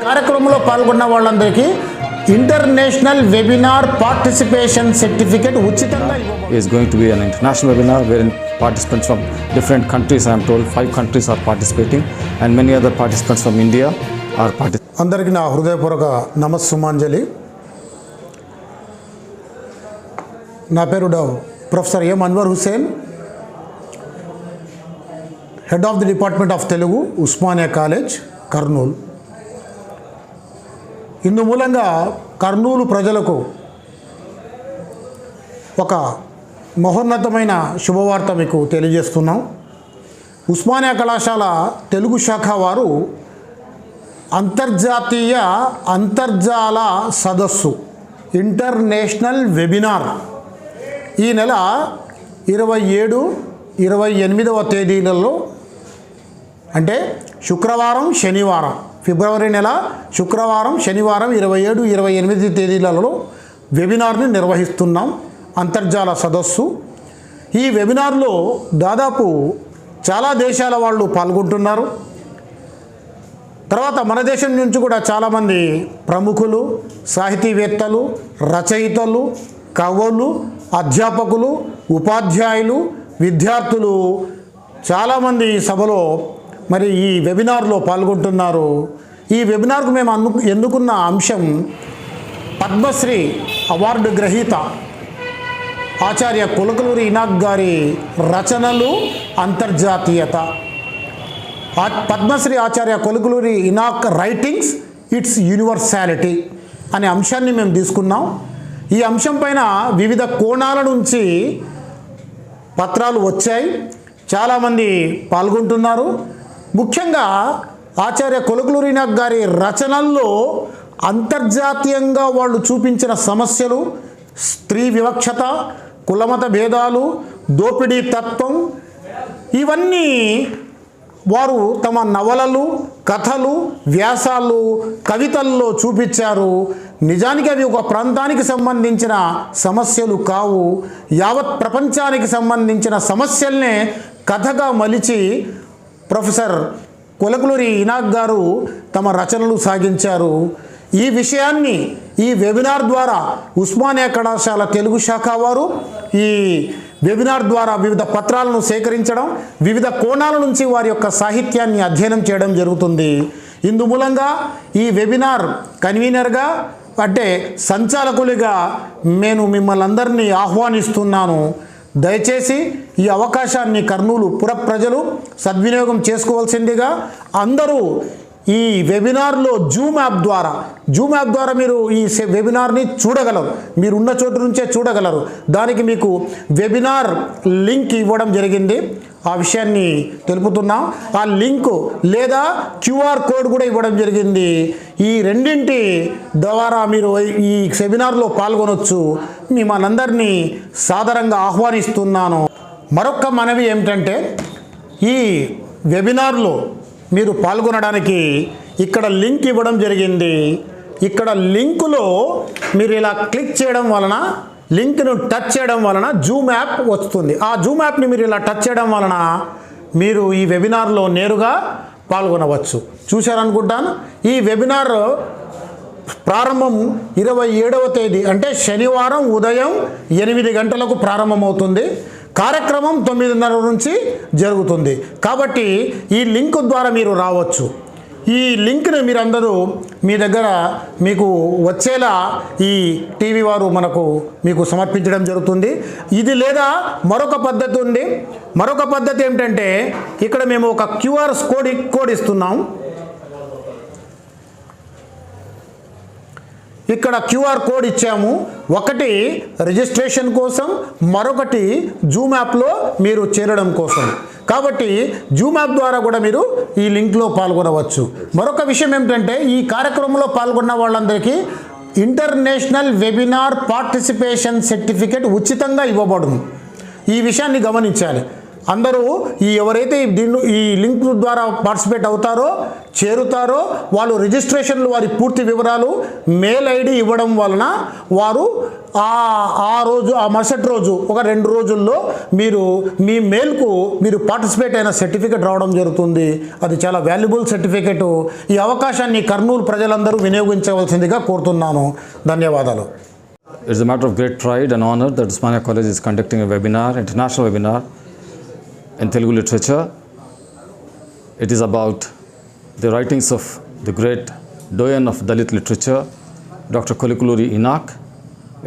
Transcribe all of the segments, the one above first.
కార్యక్రమంలో పాల్గొన్న వాళ్ళందరికీ ఇంటర్నేషనల్ వెబినార్ పార్టిసిపేషన్ సర్టిఫికేట్ ఉచితంగా is going to be an international webinar wherein participants from different countries, I am told 5 countries are participating and many other participants from India are participating. అందరికీ నా హృదయపూర్వక నమస్సుమాంజలి. నా పేరు professor M Anwar Hussain, head of the department of Telugu, Osmania college, Kurnool. ఇందు మూలంగా కర్నూలు ప్రజలకు ఒక మహోన్నతమైన శుభవార్త మీకు తెలియజేస్తున్నాం. ఉస్మానియా కళాశాల తెలుగు శాఖ వారు అంతర్జాల సదస్సు ఇంటర్నేషనల్ వెబినార్ ఈ నెల 27, 28వ తేదీలలో, అంటే శుక్రవారం, శనివారం, ఫిబ్రవరి నెల శుక్రవారం, శనివారం 27, 28 తేదీలలో వెబినార్ని నిర్వహిస్తున్నాం. అంతర్జాల సదస్సు. ఈ వెబినార్లో దాదాపు చాలా దేశాల వాళ్ళు పాల్గొంటున్నారు. తర్వాత మన దేశం నుంచి కూడా చాలామంది ప్రముఖులు, సాహితీవేత్తలు, రచయితలు, కవులు, అధ్యాపకులు, ఉపాధ్యాయులు, విద్యార్థులు చాలామంది ఈ సభలో మరి ఈ వెబినార్లో పాల్గొంటున్నారు. ఈ వెబినార్కు మేము ఎన్నుకున్న అంశం పద్మశ్రీ అవార్డు గ్రహీత ఆచార్య కొలకలూరి ఇనాక్ గారి రచనలు అంతర్జాతీయత. పద్మశ్రీ ఆచార్య Kolakaluri Enoch writings its universality అనే అంశాన్ని మేము తీసుకున్నాం. ఈ అంశం పైన వివిధ కోణాల నుంచి పత్రాలు వచ్చాయి. చాలామంది పాల్గొంటున్నారు. ముఖ్యంగా ఆచార్య కొలకలూరి ఇనాక్ గారి రచనల్లో అంతర్జాతీయంగా వాళ్ళు చూపించిన సమస్యలు, స్త్రీ వివక్షత, కులమత భేదాలు, దోపిడీ తత్వం, ఇవన్నీ వారు తమ నవలలు, కథలు, వ్యాసాలు, కవితల్లో చూపించారు. నిజానికి అవి ఒక ప్రాంతానికి సంబంధించిన సమస్యలు కావు, యావత్ ప్రపంచానికి సంబంధించిన సమస్యల్నే కథగా మలిచి ప్రొఫెసర్ కొలకలూరి ఇనాక్ గారు తమ రచనలు సాగించారు. ఈ విషయాన్ని ఈ వెబినార్ ద్వారా ఉస్మానియా కళాశాల తెలుగు శాఖ వారు ఈ వెబినార్ ద్వారా వివిధ పత్రాలను సేకరించడం, వివిధ కోణాల నుంచి వారి యొక్క సాహిత్యాన్ని అధ్యయనం చేయడం జరుగుతుంది. ఇందు మూలంగా ఈ వెబినార్ కన్వీనర్గా, అంటే సంచాలకులుగా నేను మిమ్మల్ని అందరినీ ఆహ్వానిస్తున్నాను. దయచేసి ఈ అవకాశాన్ని కర్నూలు పుర ప్రజలు సద్వినియోగం చేసుకోవాల్సిందిగా, అందరూ ఈ వెబినార్లో జూమ్ యాప్ ద్వారా మీరు ఈ వెబినార్ని చూడగలరు. మీరు ఉన్న చోటు నుంచే చూడగలరు. దానికి మీకు వెబినార్ లింక్ ఇవ్వడం జరిగింది. ఆ విషయాన్ని తెలుపుతున్నాం. ఆ లింకు లేదా QR కోడ్ కూడా ఇవ్వడం జరిగింది. ఈ రెండింటి ద్వారా మీరు ఈ వెబినార్లో పాల్గొనవచ్చు. మిమ్మల్ని సాదరంగా ఆహ్వానిస్తున్నాను. మరొక మనవి ఏమిటంటే, ఈ వెబినార్లో మీరు పాల్గొనడానికి ఇక్కడ లింక్ ఇవ్వడం జరిగింది. ఇక్కడ లింకులో మీరు ఇలా క్లిక్ చేయడం వలన, లింక్ను టచ్ చేయడం వలన జూమ్ యాప్ వస్తుంది. ఆ జూమ్ యాప్ని మీరు ఇలా టచ్ చేయడం వలన మీరు ఈ వెబినార్లో నేరుగా పాల్గొనవచ్చు. చూశారనుకుంటాను. ఈ వెబినార్ ప్రారంభం 27వ తేదీ, అంటే శనివారం ఉదయం 8 గంటలకు ప్రారంభమవుతుంది. కార్యక్రమం 9:30 నుంచి జరుగుతుంది. కాబట్టి ఈ లింక్ ద్వారా మీరు రావచ్చు. ఈ లింక్ని మీరందరూ మీ దగ్గర మీకు వచ్చేలా ఈ టీవీ వారు మీకు సమర్పించడం జరుగుతుంది. ఇది లేదా మరొక పద్ధతి ఉంది. మరొక పద్ధతి ఏమిటంటే, ఇక్కడ మేము ఒక QR కోడ్ ఇస్తున్నాం. ఇక్కడ QR కోడ్ ఇచ్చాము. ఒకటి రిజిస్ట్రేషన్ కోసం, మరొకటి జూమ్ యాప్లో మీరు చేరడం కోసం. కాబట్టి జూమ్ యాప్ ద్వారా కూడా మీరు ఈ లింక్లో పాల్గొనవచ్చు. మరొక విషయం ఏమిటంటే, ఈ కార్యక్రమంలో పాల్గొన్న వాళ్ళందరికీ ఇంటర్నేషనల్ వెబినార్ పార్టిసిపేషన్ సర్టిఫికేట్ ఉచితంగా ఇవ్వబడును. ఈ విషయాన్ని గమనించాలి. అందరూ ఎవరైతే ఈ లింక్ ద్వారా పార్టిసిపేట్ అవుతారో చేరుతారో వాళ్ళు రిజిస్ట్రేషన్లు వారి పూర్తి వివరాలు మెయిల్ ఐడి ఇవ్వడం వలన వారు ఆ రోజు ఆ మరుసటి రోజు ఒక 2 రోజుల్లో మీరు మీ మెయిల్కు మీరు పార్టిసిపేట్ అయిన సర్టిఫికెట్ రావడం జరుగుతుంది. అది చాలా వాల్యుబుల్ సర్టిఫికెట్. ఈ అవకాశాన్ని కర్నూలు ప్రజలందరూ వినియోగించవలసిందిగా కోరుతున్నాను. ధన్యవాదాలు. It's a matter of great pride and honor that Osmania College is conducting a webinar, international webinar in Telugu literature. It is about the writings of the great doyen of Dalit literature, Dr. Kolikuluri Inak.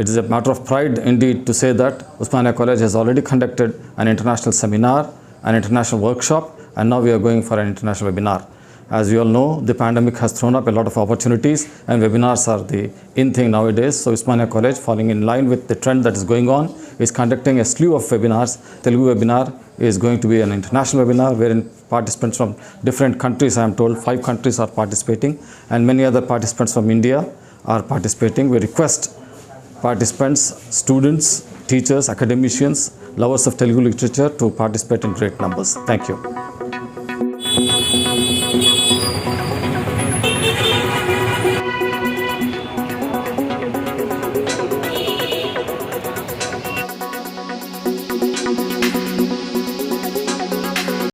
It is a matter of pride indeed to say that Osmania College has already conducted an international seminar, an international workshop, and now we are going for an international webinar. As we all know, the pandemic has thrown up a lot of opportunities and webinars are the in thing nowadays. So Osmania College, falling in line with the trend that is going on, is conducting a slew of webinars. Telugu webinar is going to be an international webinar wherein participants from different countries, I am told 5 countries are participating, and many other participants from India are participating. We request participants, students, teachers, academicians, lovers of Telugu literature to participate in great numbers. Thank you.